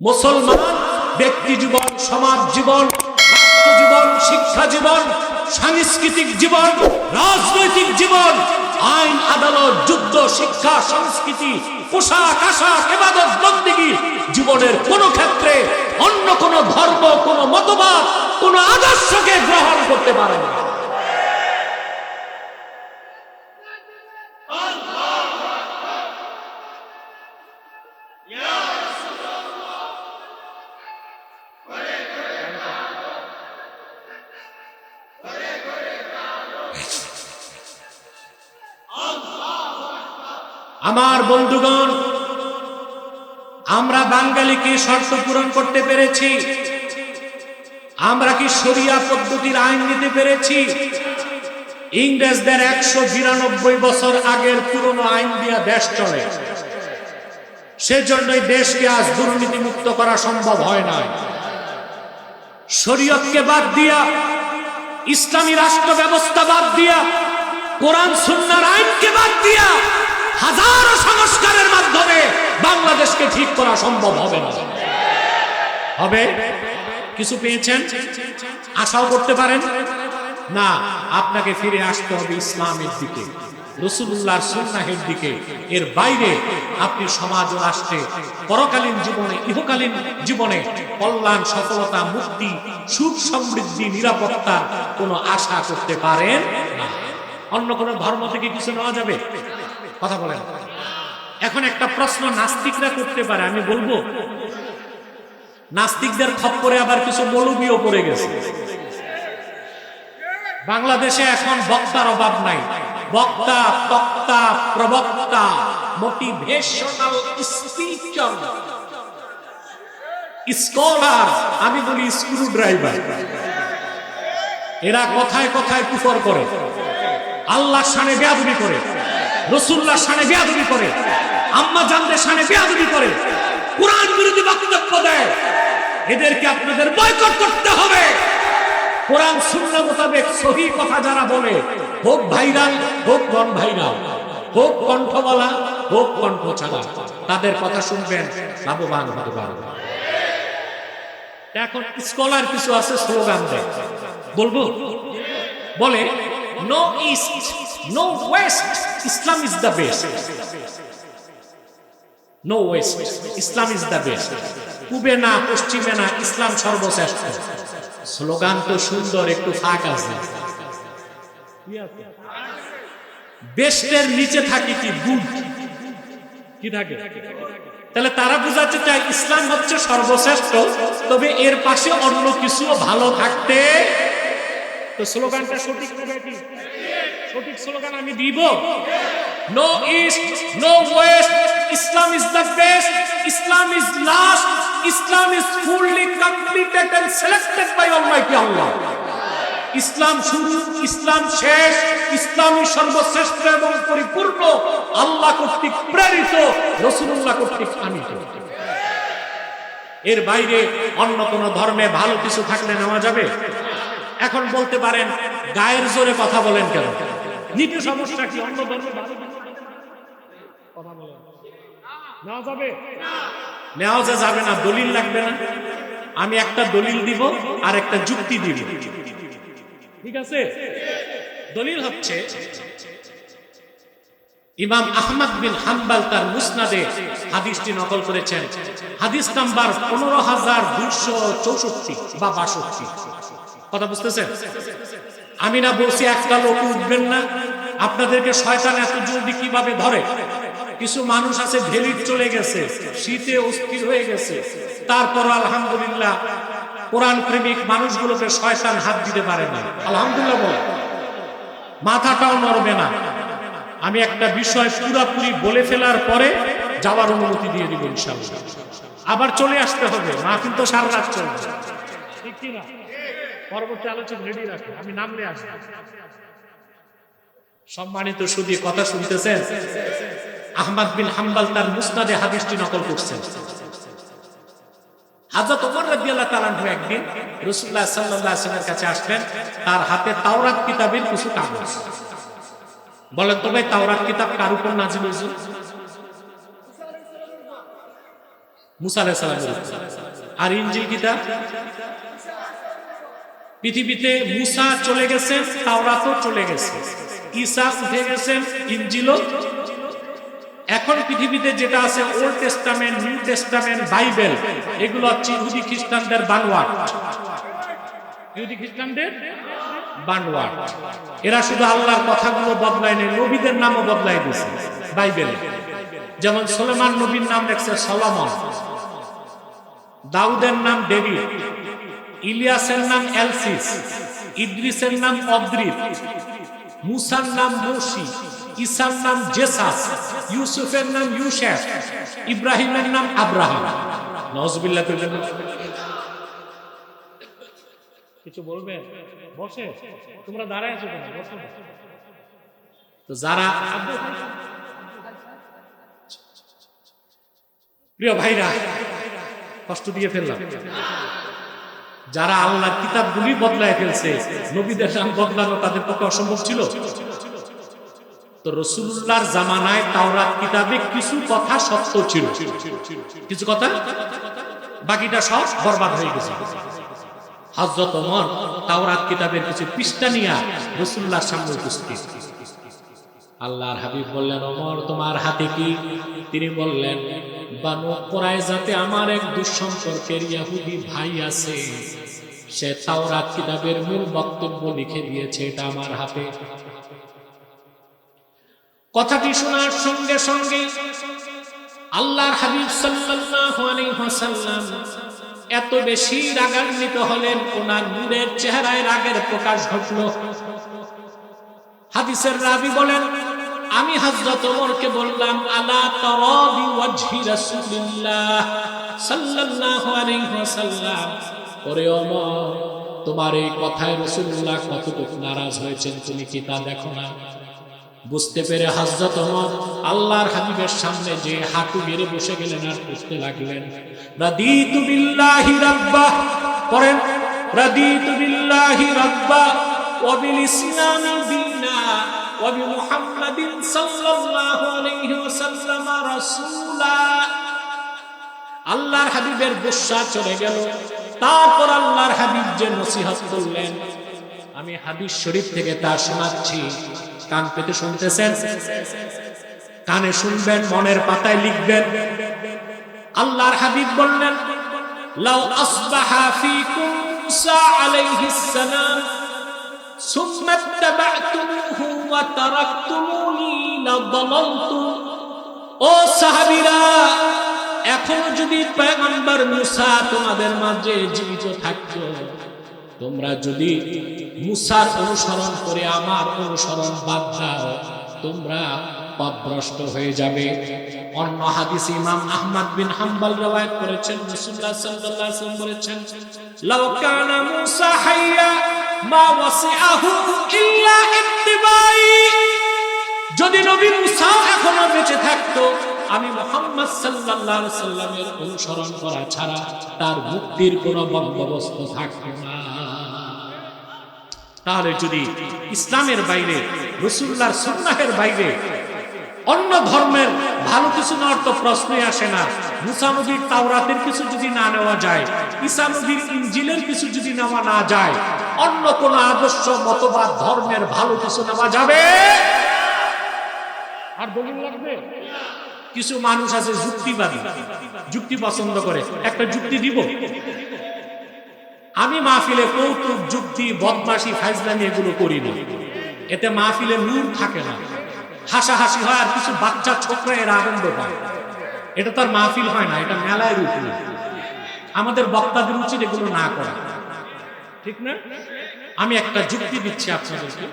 মুসলমান ব্যক্তি জীবন, সমাজ জীবন, রাষ্ট্র জীবন, শিক্ষা জীবন, সাংস্কৃতিক জীবন, রাজনৈতিক জীবন, আইন আদালত, যুদ্ধ, শিক্ষা, সংস্কৃতি, পোশাক আশাক, ইবাদত বন্দেগী জীবনের কোন ক্ষেত্রে অন্য কোন ধর্ম, কোন মতবাদ, কোন আদর্শকে গ্রহণ করতে পারে না। আমার বন্ধুগণ, আমরা বাঙালি কি শর্ত পূরণ করতে পেরেছি? আমরা কি শরিয়া পদ্ধতির আইন নিতে পেরেছি? ইংরেজদের 192 বছর আগের পুরনো আইন দিয়া দেশ চলে, সেজন্যই দেশকে আজ দুর্নীতি মুক্ত করা সম্ভব হয় না। শরীয়তকে বাদ দিয়া, ইসলামী রাষ্ট্র ব্যবস্থা বাদ দিয়া, কোরআন সুন্নাহর আইনকে বাদ দিয়া হাজারো সংস্কারের মাধ্যমে বাংলাদেশকে ঠিক করা সম্ভব হবে না। হবে? কিছু পেয়েছেন? আশাও করতে পারেন না। আপনাকে ফিরে আসতে হবে ইসলামের দিকে, রাসূলুল্লাহর সুন্নাহের দিকে। এর বাইরে আপনি সমাজ ও রাষ্ট্রে, পরকালীন জীবনে, ইহকালীন জীবনে কল্যাণ, সফলতা, মুক্তি, সুখ, সমৃদ্ধি, নিরাপত্তার কোনো আশা করতে পারেন না। অন্য কোনো ধর্ম থেকে কিছু নেওয়া যাবে? কথা বলেন। এখন একটা প্রশ্ন নাস্তিকরা করতে পারে, আমি বলবো। নাস্তিকদের খপ্পরে আবার কিছু মৌলবীও পড়ে গেছে। বাংলাদেশে এখন বক্তার অভাব নাই। বক্তা, তক্তা, প্রবক্তা, মোটিভেশনাল স্পিকার, স্কলার, আমি বলি স্ক্রু ড্রাইভার, এরা কথায় কথায় কুফর করে, আল্লাহর শানে বেয়াদবি করে, রাসূলুল্লাহর শানে বেয়াদবি করে, আম্মা জানদের শানে বেয়াদবি করে, কোরআন বিরোধী বক্তব্য দেয়। এদেরকে আপনাদের বয়কট করতে হবে। কোরআন সুন্নাহ মোতাবেক সহি কথা যারা বলে, হোক ভাইরাল, হোক নন ভাইরাল, হোক কণ্ঠওয়ালা, হোক কণ্ঠ ছাড়া, তাদের কথা শুনবেন, লাভবান হতে পারবেন। এখন স্কলার কিছু আছে, স্লোগান দেয়, বলবো? বলে, no east, no west, Islam is the best. No west, Islam is the best. পূবে না, পশ্চিমে না, ইসলাম সর্বশ্রেষ্ঠ। স্লোগান তো সুন্দর, একটু ফাঁক আছে। বেস্টের নিচে থাকে কি? গুড। কি থাকে? তাহলে তারা বুঝাতে চায় ইসলাম হচ্ছে সর্বশ্রেষ্ঠ, তবে এর পাশে অন্য কিছু ভালো থাকতে। তো স্লোগানটা সঠিক হবে কি? সঠিক স্লোগান আমি দিব। No east, no west, Islam is the best, Islam is last, Islam is fully completed and selected by almighty Allah. ইসলাম শুরু, ইসলাম শেষ, ইসলামই সর্বশ্রেষ্ঠ এবং পরিপূর্ণ, আল্লাহ কর্তৃক প্রেরিত, রাসূলুল্লাহ কর্তৃক আনিত। এর বাইরে অন্য কোন ধর্মে ভালো কিছু থাকলে নেওয়া যাবে? এখন বলতে পারেন, গায়ের জোরে কথা বলেন কেন? নিতে সমস্যা কি? অন্য ধর্মে ভালো কথা বলেন, নেওয়া যাবে? নেওয়া যাবে না। দলিল লাগবে না? আমি একটা দলিল দিব আর একটা যুক্তি দিব, ঠিক আছে? দলিল হচ্ছে, ইমাম আহমদ বিন হাম্বল তার মুসনাদে হাদিসটি নকল করেছেন। হাদিস নাম্বার 15264 বা 62। কথা বুঝতেছেন? আমি না বলছি একটা লোক উঠবেন না? আপনাদেরকে শয়তান এত জলদি কিভাবে ধরে? কিছু মানুষ আছে ভেলিট চলে গেছে, শীতে অস্থির হয়ে গেছে, তারপর আলহামদুলিল্লাহ কোরআন প্রেমিক মানুষগুলোকে শয়তান হাত দিতে পারে না। আলহামদুলিল্লাহ বলে, মাথাটাও নড়বে না। আমি একটা বিষয় পুরাপুরি বলে ফেলার পরে যাওয়ার অনুমতি দিয়ে দিব ইনশাআল্লাহ। আবার চলে আসতে হবে, মা কিন্তু সারা রাত চলবে, ঠিক কি না? পরবর্তী আলোচনা রেডি রাখো, আমি নামলে আসবো। সম্মানিত সুধী, কথা শুনতেছেন? আহমদ বিন হাম্বল তার মুসনাদে হাদিসটি নকল করছেন। হযরত ওমর রাদিয়াল্লাহু তাআলা একদিন রাসূলুল্লাহ সাল্লাল্লাহু আলাইহি ওয়াসাল্লামের কাছে আসলেন, তার হাতে তাওরাত কিতাবের কিছু কাগজ। বলেন তো ভাই, তাওরাত কিতাব কার উপর নাযিল হয়েছে? মুসা আলাইহিস সালামের উপর। আর ইনজিল কিতাব পৃথিবীতে মুসা চলে গেছেন, তাওরাতও চলে গেছে, ঈসা উঠে গেছেন, ইনজিলও। এখন পৃথিবীতে যেটা আছে old testament, new testament, Bible, এগুলো হচ্ছে ইহুদি খ্রিস্টানদের বানোয়াট। ইহুদি খ্রিস্টানদের বানোয়াট। এরা শুধু আল্লাহর কথাগুলো বদলায় নেই, নবীদের নামও বদলাই দিয়েছে বাইবেলে। যেমন সুলেমান নবীর নাম লেখছে সলোমন, দাউদের নাম ডেভিড, ইলিয়াসের নাম এলসিস, ইদ্রিসের নাম অদ্রিত, মুসার নাম মোশি, ঈসার নাম জেসাস, ইউসুফের নাম ইউসেফ, ইব্রাহিমের নাম আব্রাহাম। নাউজুবিল্লাহ। কিছু বলবে? বসে, তোমরা দাঁড়ায় আছো কেন? বসে। তো যারা প্রিয় ভাইরা, কষ্ট দিয়ে ফেললাম, যারা আল্লাহর কিতাবগুলি বদলায় ফেলছে, নবীদের নাম বদলানো তাদের পক্ষে অসম্ভব ছিল। তো রাসূলুল্লাহর জামানায় তাওরাত কিতাবে কিছু কথা সত্য ছিল, কিছু কথা, বাকিটা সব বরবাদ হয়ে গেছে। হযরত ওমর তাওরাত কিতাবের কিছু পৃষ্ঠা নিয়ে রাসূলুল্লাহর সামনে উপস্থিত। আল্লাহর হাবিব বললেন, ওমর তোমার হাতে কি? তিনি বললেন, বানু কুরাইজাতে আমার এক দুঃসম্পর্কের ইহুদি ভাই আছে, সে তাওরাত কিতাবের মূল বক্তব্য লিখে দিয়েছে, এটা আমার হাতে। কথাটি শোনার সঙ্গে সঙ্গে আল্লাহর হাবিব সাল্লাল্লাহু আলাইহি ওয়াসাল্লাম এত বেশি রাগান্বিত হলেন, ওনার নূরের চেহারায় রাগের প্রকাশ ঘটল। হাদিসের রাবী বলেন, আমি হযরত ওমরকে বললাম, আলা তারা বিওয়াজহি রাসূলিল্লাহ সাল্লাল্লাহু আলাইহি ওয়াসাল্লাম, ওরে ওমর, তোমার এই কথায় রাসূলুল্লাহ কতটুকু নারাজ হয়েছেন তুমি কি তা দেখো না? বুঝতে পেরে হযরত ওমর আল্লাহর হাবিবের সামনে যে হাঁটু গেড়ে বসে গেলেন আর পড়তে লাগলেন, রাদিতু বিল্লাহি রাব্বা, পড়েন, রাদিতু বিল্লাহি রাব্বা ওয়া বিল ইসলামি দীনা ওয়া বি মুহাম্মাদিন সাল্লাল্লাহু আলাইহি ওয়াসাল্লাম রাসূলা। আল্লাহর হাবিবের গুসা চলে গেল। তারপর আল্লাহর হাবিব যে নসিহত করলেন, আমি হাদিস শরীফ থেকে তা শোনাচ্ছি, কান পেতে শুনতেছেন, কানে শুনবেন, মনের পাতায় লিখবেন। আল্লাহর হাবিব বললেন, লাউ আসবাহা ফীকুম মুসা আলাইহিস সালাম সুম্মা ইত্তাবা'তুমুহু ওয়া তারাকতুমুনি লাদালালতুম। ও সাহাবীরা, এখনো যদি পয়গম্বর মুসা তোমাদের মাঝে জীবিত থাকতো, তোমরা যদি মুসার অনুসরণ করে আমার অনুসরণ বাদ দাও, তোমরা পথভ্রষ্ট হয়ে যাবে। অন্য হাদিস ইমাম আহমদ বিন হাম্বল রওয়ায়াত করেছেন, রাসূলুল্লাহ সাল্লাল্লাহু আলাইহি ওয়াসাল্লাম বলেছেন, লাউ কানা মুসা হাইয়া মা ওয়াসিআহু ইল্লা ইত্তিবাই। যদি নবী মুসা এখনো বেঁচে থাকতো, আমি মুহাম্মদ সাল্লাল্লাহু আলাইহি ওয়াসাল্লামের অনুসরণ করা ছাড়া তার মুক্তির কোনো বন্দোবস্ত থাকতো না। তাহলে যদি ইসলামের বাইরে, রাসূলুল্লাহর সুন্নাহের বাইরে অন্য ধর্মের ভালো কিছু নেওয়ার তো প্রশ্নই আসে না। মুসা নবীর তাওরাতের কিছু যদি না নেওয়া যায়, ঈসা নবীর ইনজিলের কিছু যদি নেওয়া না যায়, অন্য কোন আদর্শ, মতবাদ, ধর্মের ভালো কিছু নেওয়া যাবে? আর দলিল লাগবে? কিছু মানুষ আছে যুক্তিবাদী, যুক্তি পছন্দ করে। একটা যুক্তি দিব, আমি মাহফিলে কৌতুক, যুক্তি, বদমাশি, ফাইজলামি এগুলো করি না, এতে মাহফিলে নূর থাকে না, হাসাহাসি হয়, আর কিছু বাচ্চা ছোকরা এরা আনন্দ পায়। এটা তার মাহফিল হয় না, এটা মেলায় রূপ নেয়। আমাদের বক্তাদের উচিত এগুলো না করা, ঠিক না? আমি একটা যুক্তি দিচ্ছি আপনাদেরকে,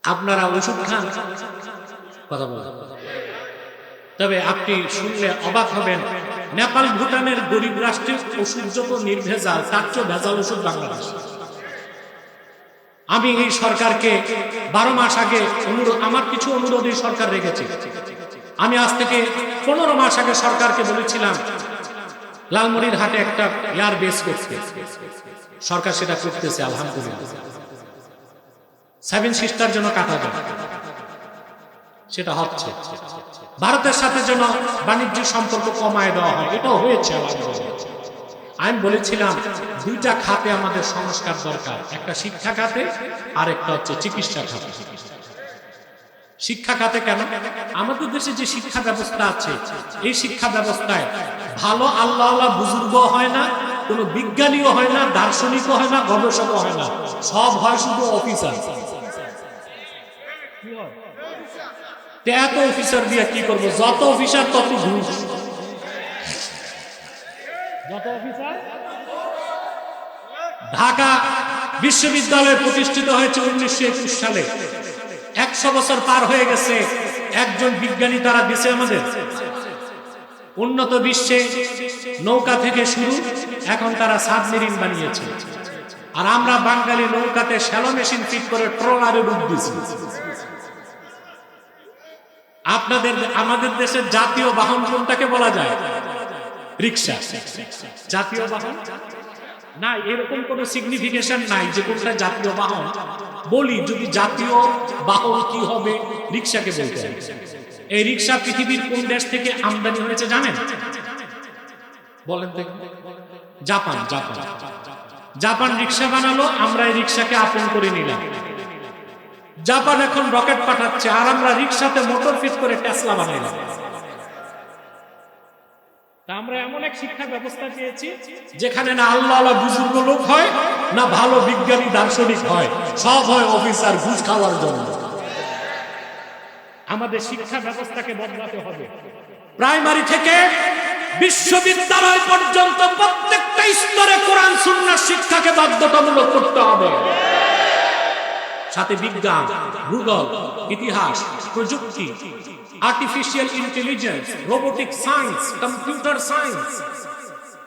আপনারা ওষুধ খান, কথা বলেন, তবে আপনি শুনলে অবাক হবেন, নেপাল ভুটানের গরিব রাষ্ট্রের ওষুধ যত নির্ভেজাল, তার চেয়ে ভেজাল ওষুধ বাংলাদেশ। আমি এই সরকারকে 12 মাস আগে আমার কিছু অনুরোধ এই সরকার রেখেছে। আমি আজ থেকে 15 মাস আগে সরকারকে বলেছিলাম লালমনির হাটে একটা এয়ার বেস করতে, সরকার সেটা করতেছে আলহামদুলিল্লাহ। 7 সিস্টার জন্য কাটা যায়, সেটা হচ্ছে। ভারতের সাথে যেন বাণিজ্য সম্পর্ক কমায় দেওয়া হয়, এটাও হয়েছে। আমি বলেছিলাম দুইটা খাতে আমাদের সংস্কার দরকার, একটা শিক্ষা খাতে আর একটা হচ্ছে চিকিৎসা খাতে। শিক্ষা খাতে কেন? আমাদের দেশে যে শিক্ষা ব্যবস্থা আছে, এই শিক্ষা ব্যবস্থায় ভালো আল্লাহ বুজুর্গ হয় না, কোনো বিজ্ঞানীও হয় না, দার্শনিকও হয় না, গবেষকও হয় না, সব হয় শুধু অফিসার। এত অফিসার দিয়ে কি করবো? যত অফিসার তত ঘুষ। ঢাকা বিশ্ববিদ্যালয় প্রতিষ্ঠিত হয়েছে 1921 সালে। 100 বছর পার হয়ে গেছে, একজন বিজ্ঞানী তারা দিছে আমাদের। উন্নত বিশ্বে নৌকা থেকে শুরু, এখন তারা সাবমেরিন বানিয়েছে, আর আমরা বাঙালি নৌকাতে শ্যালো মেশিন ফিট করে ট্রলারে ডুব দিছি। আমাদের দেশের জাতীয় বাহন কোনটাকে বলা যায়? রিক্সা। জাতীয় বাহন না, এরকম কোন সিগনিফিকেশন নাই যে কোনটা জাতীয় বাহন। বলি যদি জাতীয় বাহন কি হবে, রিক্সাকে বলতে হবে। এই রিক্সা পৃথিবীর কোন দেশ থেকে আমদানি হয়েছে জানেন? বলেন তো। জাপান। জাপান রিক্সা বানালো, আমরা এই রিক্সাকে আপন করে নিলাম। জাপান এখন রকেট পাঠাচ্ছে, আর আমরা রিক্সাতে মোটর ফিট করে টেসলা বানাইলাম। আমরা এমন এক শিক্ষা ব্যবস্থা পেয়েছি যেখানে না আল্লাহ বুজুর্গ লোক হয়, না ভালো বিজ্ঞানী দার্শনিক হয়, সব হয় অফিসার ঘুষ খাওয়ার জন্য। আমাদের শিক্ষা ব্যবস্থাকে বদলাতে হবে। প্রাইমারি থেকে বিশ্ববিদ্যালয় পর্যন্ত প্রত্যেকটা স্তরে কোরআন সুন্নাহ শিক্ষাকে বাধ্যতামূলক করতে হবে। সাথে বিজ্ঞান, ভূগোল, ইতিহাস, প্রযুক্তি, artificial intelligence, robotic science, computer science,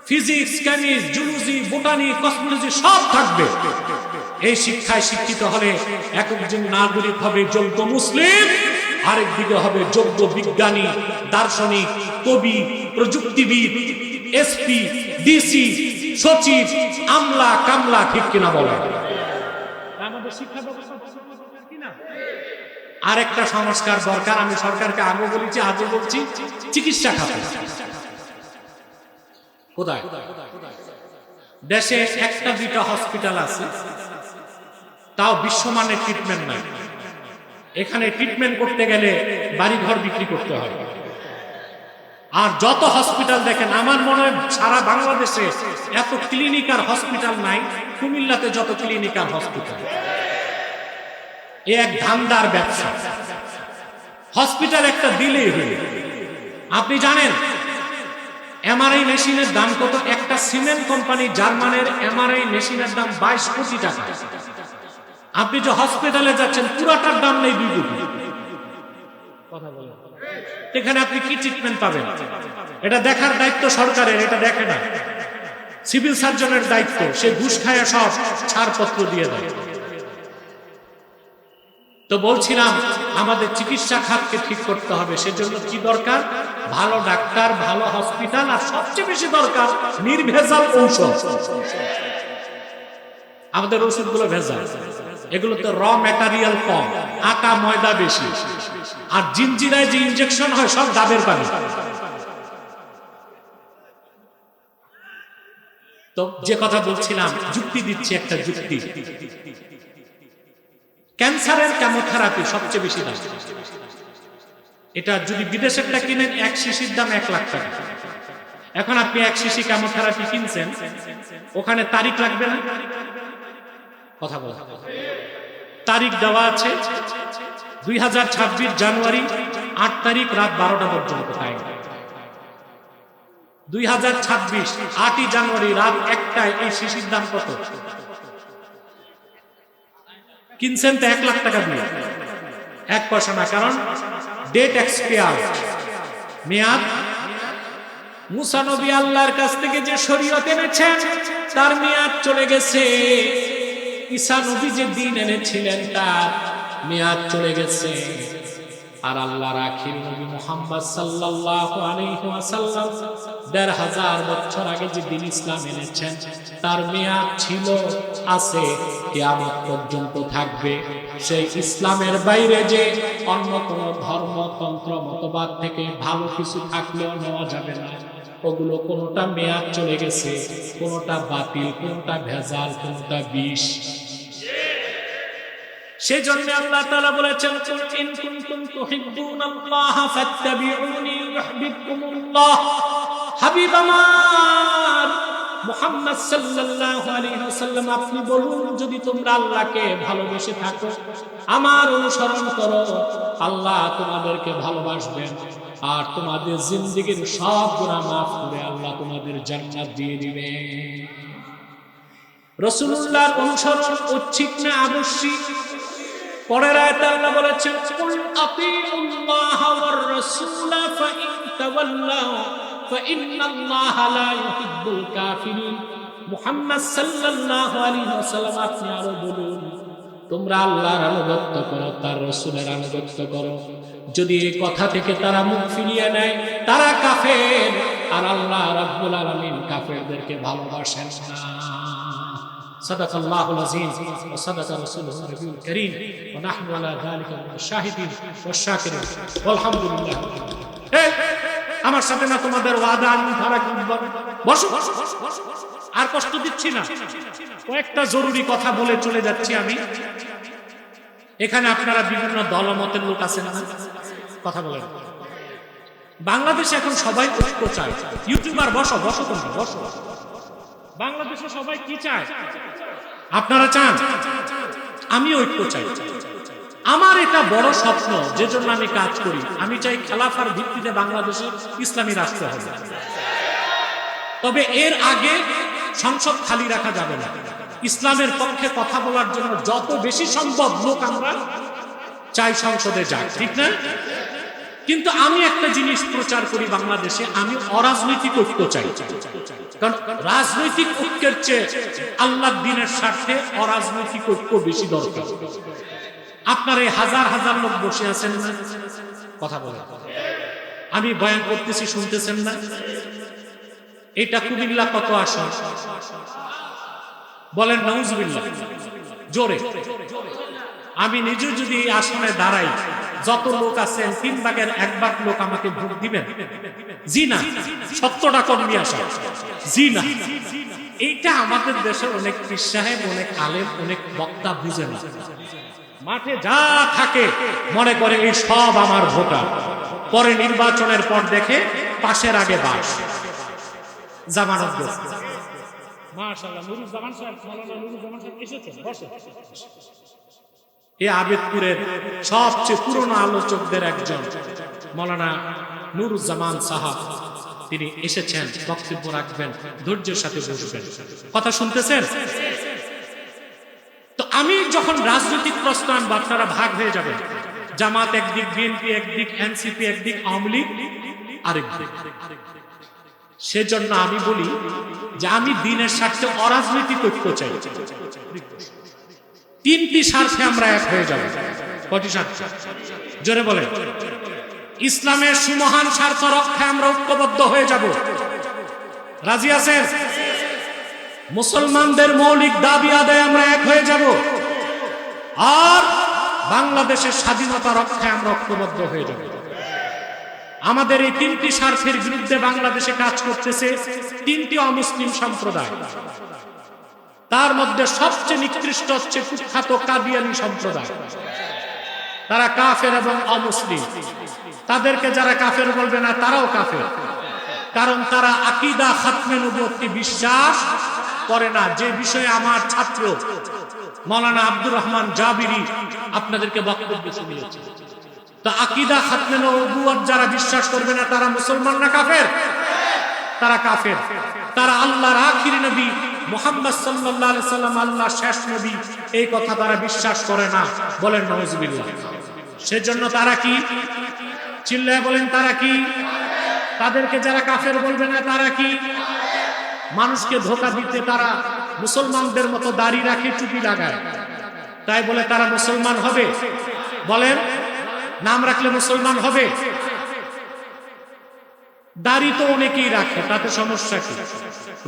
physics, chemistry, zoology, botany, cosmology সব থাকবে। এই শিক্ষায় শিক্ষিত হলে একজন নাগরিক হবে যোগ্য মুসলিম, আরেকদিকে হবে যোগ্য বিজ্ঞানী, দার্শনিক, কবি, প্রযুক্তিবিদ, এসপি, ডিসি, সচিব, আমলা, কামলা। ঠিক কিনা বলে? আমাদের শিক্ষা ব্যবস্থা কিনা আরেকটা সংস্কার দরকার। আমি সরকারকে আগে বলেছি, আজও বলছি, চিকিৎসা খাতে। কোথায়? দেশে একটা দুইটা হসপিটাল আছে, তাও বিশ্বমানের ট্রিটমেন্ট নাই। এখানে ট্রিটমেন্ট করতে গেলে বাড়িঘর বিক্রি করতে হয়। আর যত হসপিটাল দেখেন, আমার মনে হয় সারা বাংলাদেশে এত ক্লিনিক আর হসপিটাল নাই কুমিল্লাতে যত ক্লিনিক আর হসপিটাল। এক ধান্দার ব্যবসা। হসপিটাল একটা দিলেই হইল। আপনি জানেন এমআরআই মেশিনের দাম কত? একটা সিমেন্ট কোম্পানি জার্মানের এমআরআই মেশিনের দাম 22 কোটি টাকা। আপনি যে হসপিটালে যাচ্ছেন পুরাটার দাম নেই 2 কোটি। কথা বলেন, এখানে আপনি কি ট্রিটমেন্ট পাবেন? এটা দেখার দায়িত্ব সরকারের, এটা দেখে না। সিভিল সার্জনের দায়িত্ব, সে ঘুষ খায় সব ছাড়পত্র দিয়ে দেয়। তো বলছিলাম আমাদের চিকিৎসা খাতকে ঠিক করতে হবে। সেজন্য কি দরকার? ভালো ডাক্তার, ভালো হসপিটাল, আর সবচেয়ে বেশি দরকার নির্ভেজাল ঔষধ। আমাদের ওষুধগুলো ভেজাল, এগুলোতে র ম্যাটেরিয়াল কম, আটা ময়দা বেশি, আর জিনজিরায় যে ইনজেকশন হয় সব ডাবের পানি। তো যে কথা বলছিলাম, যুক্তি দিচ্ছি, একটা যুক্তি। ক্যান্সারের কেমোথেরাপি সবচেয়ে বেশি দাম। এটা যদি বিদেশেরটা কিনেন, এক শিশির দাম 1 লাখ টাকা। এখন আপনি এক শিশি কেমোথেরাপি কিনছেন, ওখানে তারিখ লাগবে না? কথা বল, তারিখ দেওয়া আছে 2026 জানুয়ারি 8 তারিখ রাত 12টা পর্যন্ত টাইম। 2026 8ই জানুয়ারি রাত 1টায় এই শিশির দাম কত? কিনছেন তো 1 লাখ টাকা দিয়ে, 1 পয়সা না, কারণ ডেট এক্সপায়ার, মেয়াদ। মুসা নবী আল্লাহর কাছ থেকে যে শরীয়ত এনেছেন তার মেয়াদ চলে গেছে। ঈসা নবী যে দ্বীন এনেছিলেন তার মেয়াদ চলে গেছে। আর আল্লাহর আখির নবী মুহাম্মদ সাল্লাল্লাহু আলাইহি ওয়াসাল্লাম ১৫০০ বছর আগে যে দ্বীন ইসলাম এনেছেন তার মেয়াদ ছিল, আছে, কিয়ামত পর্যন্ত থাকবে। সেই ইসলামের বাইরে যে অন্য কোনো ধর্মতন্ত্র মতবাদ থেকে ভালো কিছু থাকলেও নেওয়া যাবে না। ওগুলো কোনোটা মেয়াদ চলে গেছে, কোনোটা বাতিল, কোনোটা ভেজাল, কোনোটা বিষ। সেই জন্য আল্লাহ তাআলা বলেছেন, কুল ইন কুনতুম তুহিব্বুনাল্লাহ ফাত্তাবিউনি ইউহিব্বুকুমুল্লাহ। হাবিব আমার মুহাম্মদ সাল্লাল্লাহু আলাইহি ওয়াসাল্লাম, আপনি বলুন, যদি তোমরা আল্লাহকে ভালোবেসে থাকো, আমার অনুসরণ করো, আল্লাহ তোমাদেরকে ভালোবাসবেন আর তোমাদের জিন্দেগীর সব গুনাহ মাফ করে আল্লাহ তোমাদের জান্নাত দিয়ে দিবেন। রাসূলুল্লাহর অনুসরণ ঐচ্ছিক না আবশ্যিক? পরের আয়াতে আল্লাহ বলেছেন, কুল আতিউল্লাহ ওয়ার রাসূলা ফাইন তাওয়াল্লাউ ফাইন্নাল্লাহা লা ইউহিব্বুল কাফিরিন। মুহাম্মদ সাল্লাল্লাহু আলাইহি ওয়াসাল্লাম, আপনি আরো বলুন, তোমরা আল্লাহর আনুগত্য করো, তার রাসূলের আনুগত্য করো। যদি এই কথা থেকে তারা মুখ ফিরিয়ে নেয়, তারা কাফের, আর আল্লাহ রাব্বুল আলামিন কাফেরদেরকে ভালোবাসেন না। صدق الله العظيم وصدق رسوله النبي الكريم ونحن على ذلك من الشاهدين والشاكرين والحمد لله। আমার সাথে না তোমাদের ওয়াদা, আমি ফারাক বসো, আর কষ্ট দিচ্ছি না। কয়েকটা জরুরি কথা বলে চলে যাচ্ছি আমি। এখানে আপনারা বিভিন্ন দলমতের লোক আছেন না, কথা বলেন। বাংলাদেশে এখন সবাই ঐক্য চায়। ইউটিউবার বসো বসো, তোমরা বসো। বাংলাদেশে সবাই কি চায়? আপনারা চান? আমি ঐক্য চাই। আমার এটা বড় স্বপ্ন, যে জন্য আমি কাজ করি। আমি চাই খেলাফার ভিত্তিতে বাংলাদেশে ইসলামী রাষ্ট্র হবে। তবে এর আগে সংসদ খালি রাখা যাবে না। ইসলামের পক্ষে কথা বলার জন্য যত বেশি সম্ভব লোক আমরা চাই সংসদে যাক, ঠিক না? কিন্তু আমি একটা জিনিস প্রচার করি বাংলাদেশে, আমি অরাজনৈতিক ঐক্য চাই। কারণ রাজনৈতিক ঐক্যের চেয়ে আল্লাহর দ্বীনের স্বার্থে অরাজনৈতিক ঐক্য বেশি দরকার। আপনার এই হাজার হাজার লোক বসে আছেন না, কথা বলেন। আমি বয়ান করতেছি, শুনতেছেন না? এটা কুমিল্লা কত আসন? বলেন নাউজুবিল্লাহ জোরে। আমি নিজে যদি এই আসনে দাঁড়াই, যত লোক আছেন 3/1 লোক আমাকে ভোট দিবেন? জি না। 70টা কর্মী আসা, জি না। এইটা আমাদের দেশে অনেক পীর সাহেব, অনেক আলেম, অনেক বক্তা বুঝে না। মাঠে যা থাকে মনে করে এই সব আমার ভোটার। পরে নির্বাচনের পর দেখে পাশের আগে বাস। জামানত মাশাআল্লাহ, নুরুজ্জামান সাহেব, মাওলানা নুরুজ্জামান সাহেব এসেছেন, বসে। এই আবেদপুরের সবচেয়ে পুরনো আলোচকদের একজন মাওলানা নুরুজ্জামান সাহাব, তিনি এসেছেন, বক্তব্য রাখবেন, ধৈর্যের সাথে বসবেন। কথা শুনতেছেন? তো আমি যখন রাজনৈতিক প্রশ্ন আনবো, আপনারা ভাগ হয়ে যাবেন। জামাত একদিক, বিএনপি একদিক, এনসিপি একদিক, আওয়ামী লীগ আরেকদিক। সেজন্য আমি বলি যে আমি দ্বীনের স্বার্থে অরাজনৈতিক ঐক্য চাই। 3টি স্বার্থে আমরা এক হয়ে যাব। কয়টি স্বার্থ? জোরে বলেন। ইসলামের সুমহান স্বার্থ রক্ষায় আমরা ঐক্যবদ্ধ হয়ে যাব। রাজি আছেন? মুসলমানদের মৌলিক দাবি আদায়ে আমরা এক হয়ে যাব। আর বাংলাদেশের স্বাধীনতা রক্ষায় আমরা ঐক্যবদ্ধ হয়ে যাব। আমাদের এই 3টি স্বার্থের বিরুদ্ধে বাংলাদেশে কাজ করতেছে 3টি অমুসলিম সম্প্রদায়। তার মধ্যে সবচেয়ে নিকৃষ্ট হচ্ছে কুখ্যাত কাদিয়ানী সম্প্রদায়। তারা কাফের এবং অমুসলিম। তাদেরকে যারা কাফের বলবে না, তারাও কাফের। কারণ তারা আকীদা খাতমে নবুয়তকে বিশ্বাস করে না, যে বিষয়ে আমার ছাত্র মাওলানা আব্দুর রহমান জাবিরি আপনাদেরকে বক্তব্য শুনিয়েছে। তো আকীদা খাতমে নবুয়ত যারা বিশ্বাস করবে না, তারা মুসলমান না কাফের? তারা কাফের। তারা আল্লাহর আখির নবী মুহাম্মদ সাল্লাল্লাহু আলাইহি সাল্লাম আল্লাহর শেষ নবী, এই কথা তারা বিশ্বাস করে না। বলেন নাউজুবিল্লাহ। সেজন্য তারা কি? চিল্লায় বলেন, তারা কি? তাদেরকে যারা কাফের বলবে না, তারা কি? মানুষকে ধোঁকা দিতে তারা মুসলমানদের মতো দাড়ি রাখে, টুপি লাগায়, তাই বলে তারা মুসলমান হবে? বলেন, নাম রাখলে মুসলমান হবে? দাড়ি তো অনেকেই রাখে, তাতে সমস্যা কি?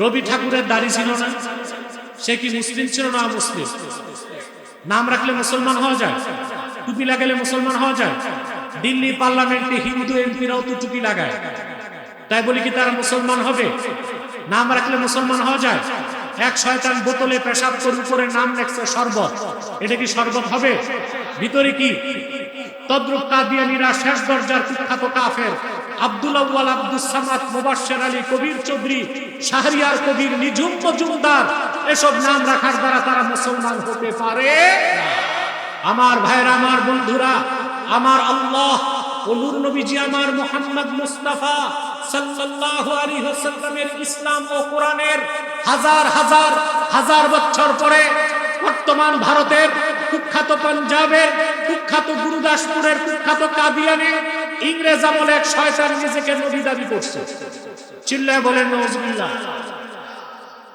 রবি ঠাকুরের দাড়ি ছিল না, সে কি মুসলিম ছিল না মুসলিম? নাম রাখলে মুসলমান হওয়া যায়? টুপি লাগালে মুসলমান হওয়া যায়? দিল্লি পার্লামেন্টে হিন্দু এমপিরাও তো টুপি লাগায়, তাই বলি কি তারা মুসলমান হবে? নাম রাখলে মুসলমান হওয়া যায়? এক শয়তান বোতলে পেশাব করে উপরে নাম লেখছে শরবত, এটা কি শরবত হবে? ভিতরে কি? তদ্রুপ কাদিয়ানীরা শেষ দরজার কুখ্যাত কাফের আব্দুল আউয়াল, আব্দুস সামাদ, মুবাশশির আলী, কবির চৌধুরী, শাহরিয়ার কবির, নিঝুম মজুমদার, এসব নাম রাখার দ্বারা তারা মুসলমান হতে পারে না। আমার ভাইরা, আমার বন্ধুরা, আমার আল্লাহ ও নূর নবীজি আমার মুহাম্মদ মুস্তাফা সাল্লাল্লাহু আলাইহি ওয়াসাল্লামের ইসলাম ও কোরআনের হাজার হাজার হাজার বছর পরে বর্তমান ভারতের কুখ্যাত, পাঞ্জাবের কুখ্যাত, গুরুদাসপুরের কুখ্যাত কাদিয়ানী ইংরেজ আমলে এক শয়তান নিজেকে নবী দাবি করছে। চিল্লায় বলেন নাউজুবিল্লাহ।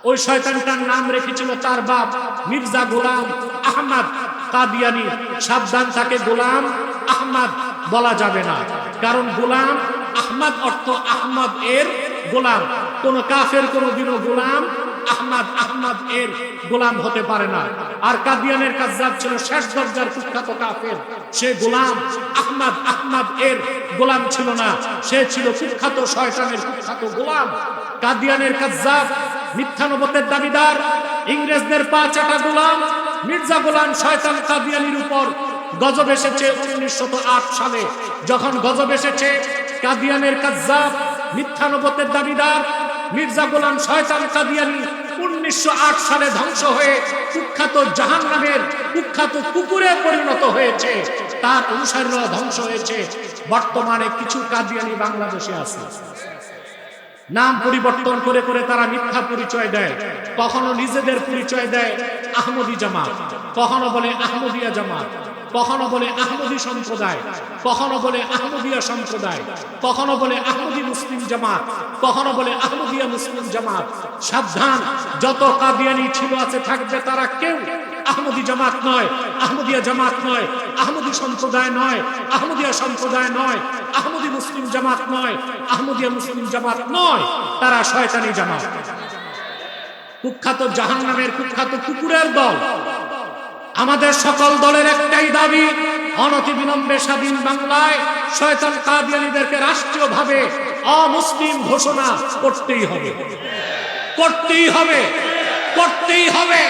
ওই শয়তানটার নাম রেখেছিল তার বাপ মির্জা গোলাম আহমদ কাদিয়ানী। সাবধান, তাকে গোলাম আহমদ বলা যাবে না, কারণ গোলাম আহমদ অর্থ আহমদ এর গোলাম। কোন কাফের কোনদিনও গোলাম আহমদ এর গোলাম হতে পারে না। আর কাদিয়ানের কাযযাব ছিল শেষ দরজার কুখ্যাত কাফের, সে গোলাম আহমদ এর গোলাম ছিল না, সে ছিল কুখ্যাত শয়তানের কুখ্যাত গোলাম। কাদিয়ানের কাযযাব, মিথ্যা নবুয়তের দাবিদার, ইংরেজদের পা চাটা গোলাম মির্জা গোলাম শয়তান কাদিয়ানীর উপর গজব এসেছে 1908 সালে। যখন গজব এসেছে, কাদিয়ানের কাযযাব, মিথ্যা নবুয়তের দাবিদার মির্জা গোলাম শয়তান কাদিয়ানী 1908 সালে ধ্বংস হয়ে কুখ্যাত জাহান্নামের কুখ্যাত কুকুরে পরিণত হয়েছে, তার অনুসারীরা ধ্বংস হয়েছে। বর্তমানে কিছু কাদিয়ানী বাংলাদেশে আছে, নাম পরিবর্তন করে করে তারা মিথ্যা পরিচয় দেয়। কখনো নিজেদের পরিচয় দেয় আহমদী জামাত, কখনো বলে আহমদিয়া জামাত, কখনো বলে আহমদী সম্প্রদায়, কখনো বলে আহমদিয়া সম্প্রদায়, কখনো বলে আহমদী মুসলিম জামাত, কখনো বলে আহমদিয়া মুসলিম জামাত। সাবধান, যত কাদিয়ানী ছিল আছে থাকবে, তারা কেউ আহমদী জামাত নয়, আহমদিয়া জামাত নয়, আহমদী সম্প্রদায় নয়, আহমদিয়া সম্প্রদায় নয়, আহমদী মুসলিম জামাত নয়, আহমদিয়া মুসলিম জামাত নয়, তারা শয়তানি জামাত, কুখ্যাত জাহান্নামের কুখ্যাত কুকুরের দল। আমাদের সকল দলের একটাই দাবি, অনতিবিলম্বে স্বাধীন বাংলায় শয়তান কাদিয়ানীদেরকে রাষ্ট্রীয়ভাবে অমুসলিম ঘোষণা করতেই হবে, করতেই হবে, করতেই হবে।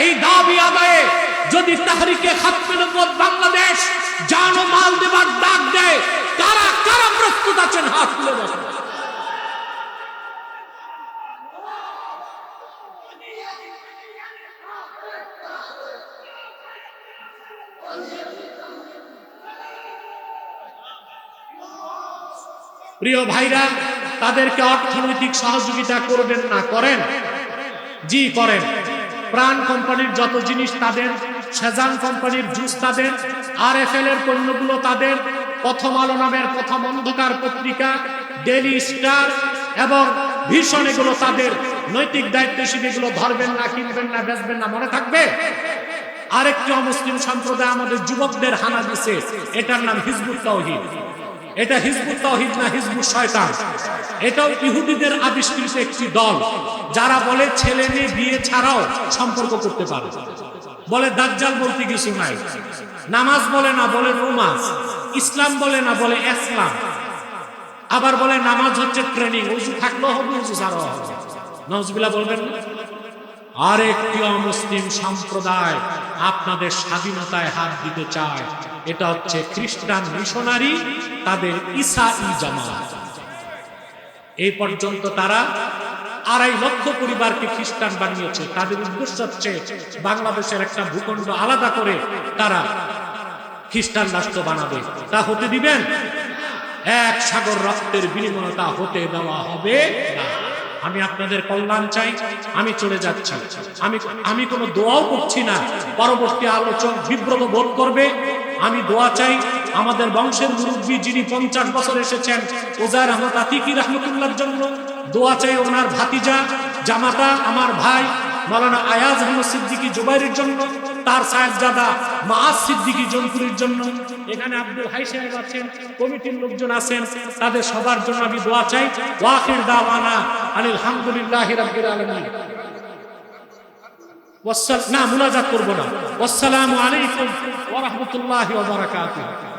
এই দাবি আদায়ে যদি তাহরিকে খাতমে নবুয়ত বাংলাদেশ জান ও মাল দেবার ডাক দেয়, কারা কারা প্রস্তুত আছেন হাত তুলে দেখেন। প্রিয় ভাইরা, তাদেরকে অর্থনৈতিক সহযোগিতা করবেন না? করেন, জি করেন। প্রাণ কোম্পানির যত জিনিস তাদের, সেজান কোম্পানির জুস তাদের, RFL এর পণ্যগুলো তাদের, প্রথম আলো নামের প্রথম অন্ধকার পত্রিকা, ডেইলি স্টার এবং ভীষণ, এগুলো তাদের। নৈতিক দায়িত্বশীল, এগুলো ধরবেন না, কিনবেন না, বেচবেন না, মনে থাকবে। আরেকটি অমুসলিম সম্প্রদায় আমাদের যুবকদের হানা দিছে, এটার নাম হিজবুত তাওহীদ। এটা হিজবুত তাওহীদ না, হিজবুত শয়তান। এটাও ইহুদিদের আবিষ্কৃত একটি দল, যারা বলে ছেলে মেয়ে বিয়ে ছাড়াও সম্পর্ক করতে পারে, বলে দাজ্জাল বলতে কিছু নাই, নামাজ বলে না, বলে নমাজ, ইসলাম বলে না, বলে ইসলাম, আবার বলে নামাজ হচ্ছে ট্রেনিং, ওযু থাকলেও হবে, ওযু ছাড়াও হবে। নাউজুবিল্লাহ বলবেন না? আরেকটি অমুসলিম সম্প্রদায় আপনাদের স্বাধীনতায় হাত দিতে চায়, এটা হচ্ছে খ্রিস্টান মিশনারি, তাদের ঈসাই জামাত। এই পর্যন্ত তারা 2.5 লক্ষ পরিবারকে খ্রিস্টান বানিয়েছে। তাদের উদ্দেশ্য হচ্ছে বাংলাদেশের একটা ভূখণ্ড আলাদা করে তারা খ্রিস্টান রাষ্ট্র বানাবে। তা হতে দিবেন? এক সাগর রক্তের বিনিময়ে তা হতে দেওয়া হবে না। আমি আপনাদের কল্যাণ চাই, আমি চলে যাচ্ছি। আমি কোনো দোয়াও করছি না, পরবর্তী আলোচক বিব্রত বোধ করবে। আমি দোয়া চাই আমাদের বংশের মুরব্বী, যিনি 50 বছর এসেছেন, ওজার আহমদ আতিকি রহমতুল্লাহর জন্য। দোয়া চাই ওনার ভাতিজা, জামাতা, আমার ভাই মাওলানা আয়াজ আহমদ সিদ্দিকী জুবাইরের জন্য, তার সাহেবজাদা মাআজ সিদ্দিকী জনপুরীর জন্য, এখানে আব্দুল হাই সাহেব আছেন, কমিটির লোকজন আছেন, তাদের সবার জন্য আমি দোয়া চাই। ওয়া আখির দাওয়ানা আলহামদুলিল্লাহি রাব্বিল আলামিন। না, মুনাজাত করব না। আসসালামু আলাইকুম ওয়া রাহমাতুল্লাহি ওয়া বারাকাতুহু।